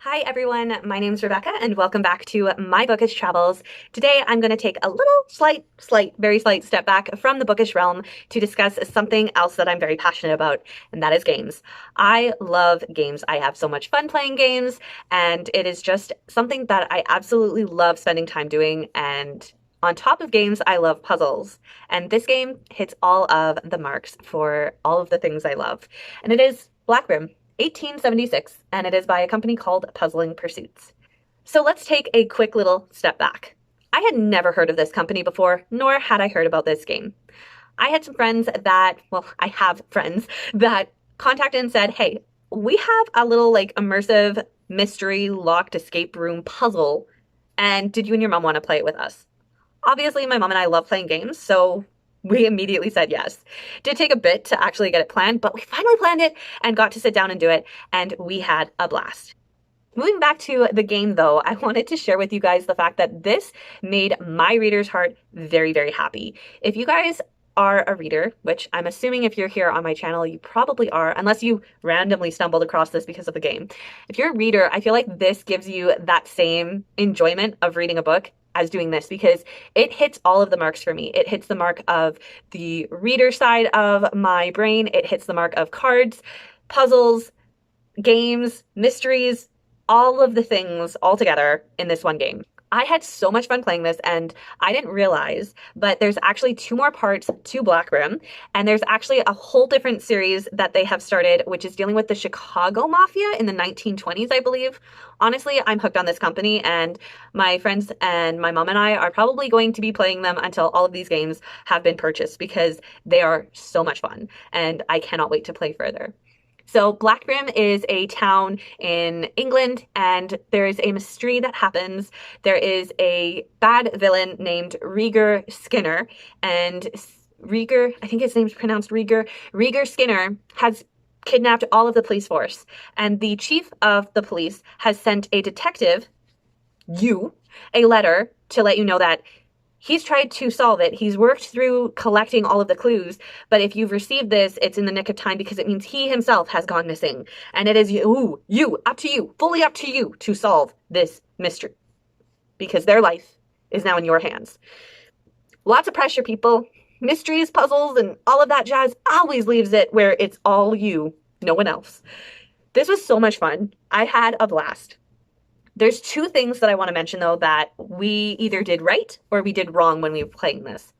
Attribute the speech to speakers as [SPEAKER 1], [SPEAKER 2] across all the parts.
[SPEAKER 1] Hi everyone, my name is Rebecca and welcome back to My Bookish Travels. Today I'm going to take a little very slight step back from the bookish realm to discuss something else that I'm very passionate about, and that is games. I love games. I have so much fun playing games, and it is just something that I absolutely love spending time doing. And on top of games, I love puzzles. And this game hits all of the marks for all of the things I love. And it is Black Rim. 1876, and it is by a company called Puzzling Pursuits. So let's take a quick little step back. I had never heard of this company before, nor had I heard about this game. I had some friends I have friends that contacted and said, hey, we have a little immersive mystery locked escape room puzzle, and did you and your mom want to play it with us? Obviously, my mom and I love playing games, so we immediately said yes. It did take a bit to actually get it planned, but we finally planned it and got to sit down and do it, and we had a blast. Moving back to the game though, I wanted to share with you guys the fact that this made my reader's heart very, very happy. If you guys are a reader, which I'm assuming if you're here on my channel, you probably are, unless you randomly stumbled across this because of the game. If you're a reader, I feel like this gives you that same enjoyment of reading a book as doing this, because it hits all of the marks for me. It hits the mark of the reader side of my brain. It hits the mark of cards, puzzles, games, mysteries, all of the things all together in this one game. I had so much fun playing this, and I didn't realize, but there's actually 2 more parts to Black Rim, and there's actually a whole different series that they have started, which is dealing with the Chicago Mafia in the 1920s, I believe. Honestly, I'm hooked on this company, and my friends and my mom and I are probably going to be playing them until all of these games have been purchased, because they are so much fun, and I cannot wait to play further. So Black Rim is a town in England, and there is a mystery that happens. There is a bad villain named Rieger Skinner, and Rieger, I think his name's pronounced Rieger. Rieger Skinner has kidnapped all of the police force, and the chief of the police has sent a detective, a letter to let you know that he's tried to solve it. He's worked through collecting all of the clues, but if you've received this, it's in the nick of time, because it means he himself has gone missing. And it is fully up to you to solve this mystery, because their life is now in your hands. Lots of pressure, people. Mysteries, puzzles, and all of that jazz always leaves it where it's all you, no one else. This was so much fun. I had a blast. There's 2 things that I want to mention, though, that we either did right or we did wrong when we were playing this.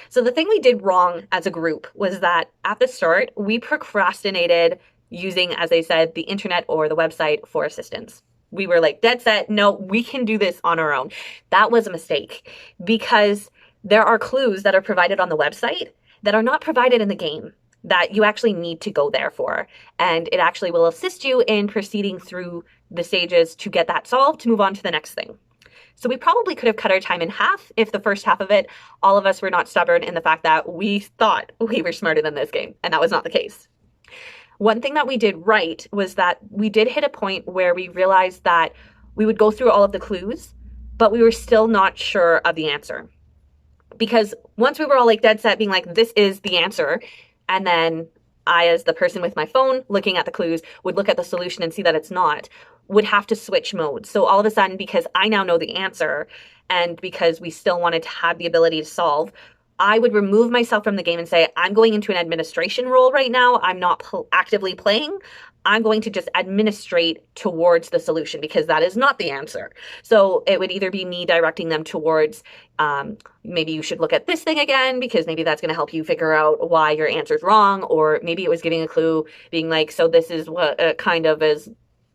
[SPEAKER 1] So the thing we did wrong as a group was that at the start, we procrastinated using, as I said, the internet or the website for assistance. We were like dead set, no, we can do this on our own. That was a mistake, because there are clues that are provided on the website that are not provided in the game, that you actually need to go there for. And it actually will assist you in proceeding through the stages to get that solved, to move on to the next thing. So we probably could have cut our time in half if the first half of it, all of us were not stubborn in the fact that we thought we were smarter than this game, and that was not the case. One thing that we did right was that we did hit a point where we realized that we would go through all of the clues, but we were still not sure of the answer. Because once we were all dead set being like, this is the answer, and then I, as the person with my phone looking at the clues, would look at the solution and see that it's not, would have to switch modes. So all of a sudden, because I now know the answer, and because we still wanted to have the ability to solve, I would remove myself from the game and say, I'm going into an administration role right now. I'm not actively playing. I'm going to just administrate towards the solution, because that is not the answer. So it would either be me directing them towards, maybe you should look at this thing again, because maybe that's going to help you figure out why your answer's wrong. Or maybe it was giving a clue, being like, so this is what kind of is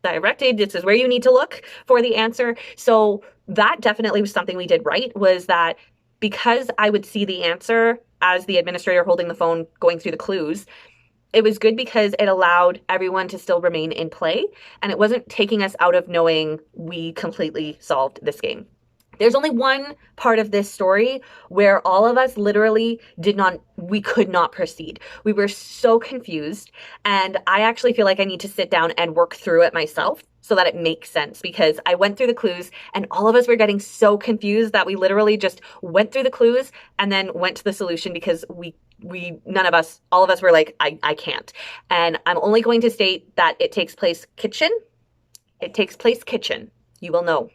[SPEAKER 1] directed. This is where you need to look for the answer. So that definitely was something we did right, was that because I would see the answer as the administrator holding the phone going through the clues, it was good because it allowed everyone to still remain in play, and it wasn't taking us out of knowing we completely solved this game. There's only one part of this story where all of us literally we could not proceed. We were so confused, and I actually feel like I need to sit down and work through it myself so that it makes sense, because I went through the clues and all of us were getting so confused that we literally just went through the clues and then went to the solution, because all of us were like, I can't. And I'm only going to state that it takes place kitchen, It takes place kitchen. You will know.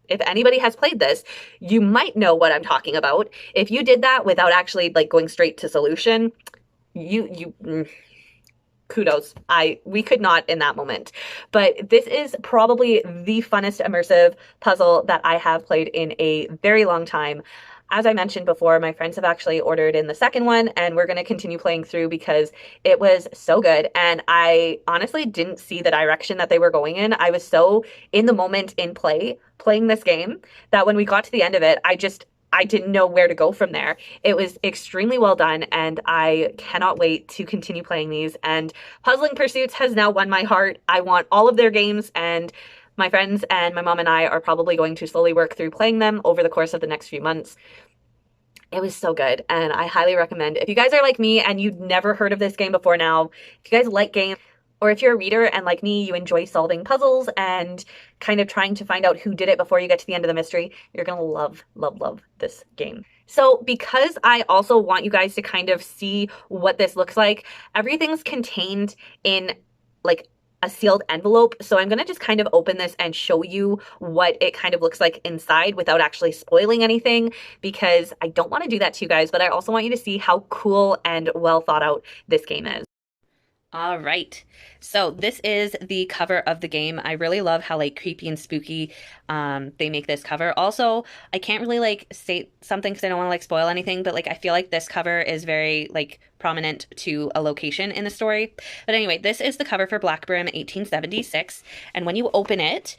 [SPEAKER 1] If anybody has played this, you might know what I'm talking about. If you did that without actually like going straight to solution, kudos. We could not in that moment. But this is probably the funnest immersive puzzle that I have played in a very long time. As I mentioned before, my friends have actually ordered in the second one, and we're going to continue playing through because it was so good. And I honestly didn't see the direction that they were going in. I was so in the moment in playing this game, that when we got to the end of it, I didn't know where to go from there. It was extremely well done, and I cannot wait to continue playing these. And Puzzling Pursuits has now won my heart. I want all of their games, and my friends and my mom and I are probably going to slowly work through playing them over the course of the next few months. It was so good, and I highly recommend. If you guys are like me and you've never heard of this game before now, if you guys like games, or if you're a reader and like me, you enjoy solving puzzles and kind of trying to find out who did it before you get to the end of the mystery, you're going to love, love, love this game. So because I also want you guys to kind of see what this looks like, everything's contained in like a sealed envelope. So I'm going to just kind of open this and show you what it kind of looks like inside without actually spoiling anything, because I don't want to do that to you guys, but I also want you to see how cool and well thought out this game is. All right, so this is the cover of the game. I really love how like creepy and spooky they make this cover. Also, I can't really like say something because I don't want to like spoil anything, but like I feel like this cover is very like prominent to a location in the story. But anyway, this is the cover for Black Brim 1876, and when you open it,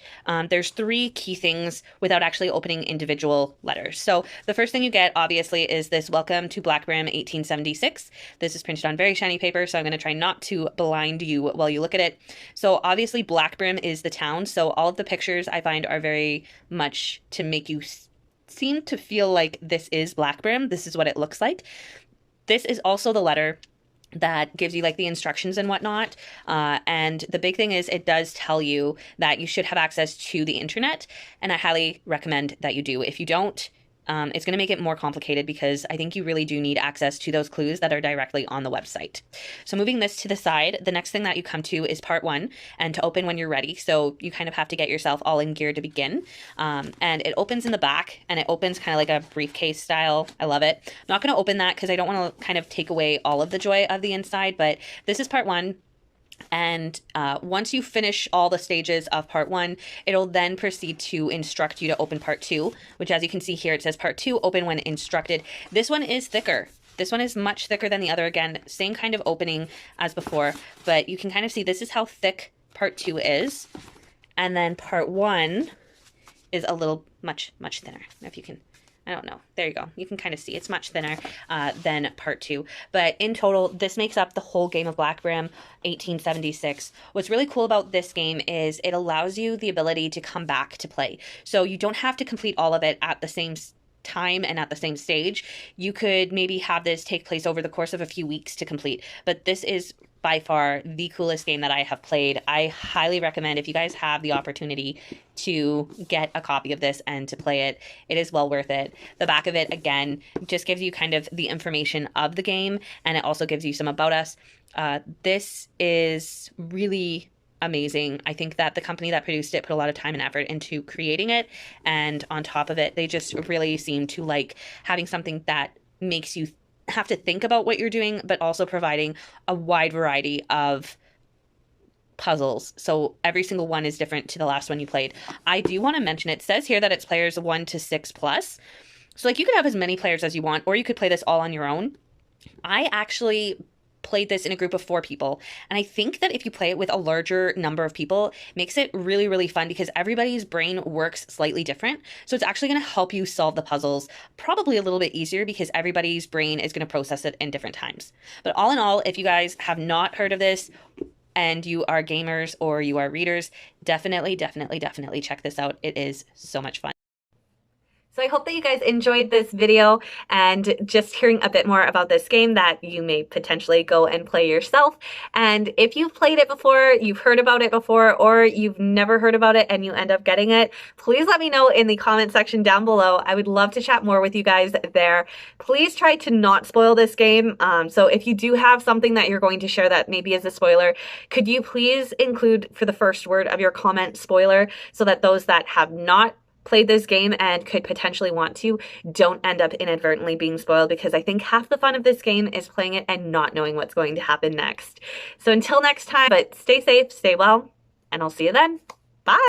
[SPEAKER 1] there's 3 key things without actually opening individual letters. So the first thing you get obviously is this Welcome to Black Brim 1876. This is printed on very shiny paper, so I'm going to try not to blind you while you look at it. So obviously Black Brim is the town, so all of the pictures I find are very much to make you seem to feel like this is Black Brim. This is what it looks like. This is also the letter that gives you like the instructions and whatnot. And the big thing is it does tell you that you should have access to the internet. And I highly recommend that you do. If you don't, it's going to make it more complicated because I think you really do need access to those clues that are directly on the website. So moving this to the side, the next thing that you come to is part 1, and to open when you're ready. So you kind of have to get yourself all in gear to begin. And it opens in the back, and it opens kind of like a briefcase style. I love it. I'm not going to open that because I don't want to kind of take away all of the joy of the inside, but this is part 1. And once you finish all the stages of part 1, it'll then proceed to instruct you to open part 2, which as you can see here, it says part 2, open when instructed. This one is thicker. This one is much thicker than the other. Again, same kind of opening as before, but you can kind of see this is how thick part 2 is. And then part 1 is a little much thinner. If you can, I don't know. There you go. You can kind of see it's much thinner than part 2. But in total, this makes up the whole game of Black Brim 1876. What's really cool about this game is it allows you the ability to come back to play. So you don't have to complete all of it at the same time and at the same stage. You could maybe have this take place over the course of a few weeks to complete. But this is by far the coolest game that I have played. I highly recommend if you guys have the opportunity to get a copy of this and to play it. It is well worth it. The back of it, again, just gives you kind of the information of the game, and it also gives you some about us. This is really amazing. I think that the company that produced it put a lot of time and effort into creating it, and on top of it, they just really seem to like having something that makes you have to think about what you're doing, but also providing a wide variety of puzzles. So every single one is different to the last one you played. I do want to mention, it says here that it's players 1 to 6 plus. So like you could have as many players as you want, or you could play this all on your own. I actually played this in a group of 4 people, and I think that if you play it with a larger number of people, it makes it really, really fun because everybody's brain works slightly different. So it's actually going to help you solve the puzzles probably a little bit easier because everybody's brain is going to process it in different times. But all in all, if you guys have not heard of this and you are gamers or you are readers, definitely check this out. It is so much fun. So I hope that you guys enjoyed this video and just hearing a bit more about this game that you may potentially go and play yourself. And if you've played it before, you've heard about it before, or you've never heard about it and you end up getting it, please let me know in the comment section down below. I would love to chat more with you guys there. Please try to not spoil this game. So if you do have something that you're going to share that maybe is a spoiler, could you please include for the first word of your comment spoiler so that those that have not played this game and could potentially want to don't end up inadvertently being spoiled, because I think half the fun of this game is playing it and not knowing what's going to happen next. So until next time, but stay safe, stay well, and I'll see you then.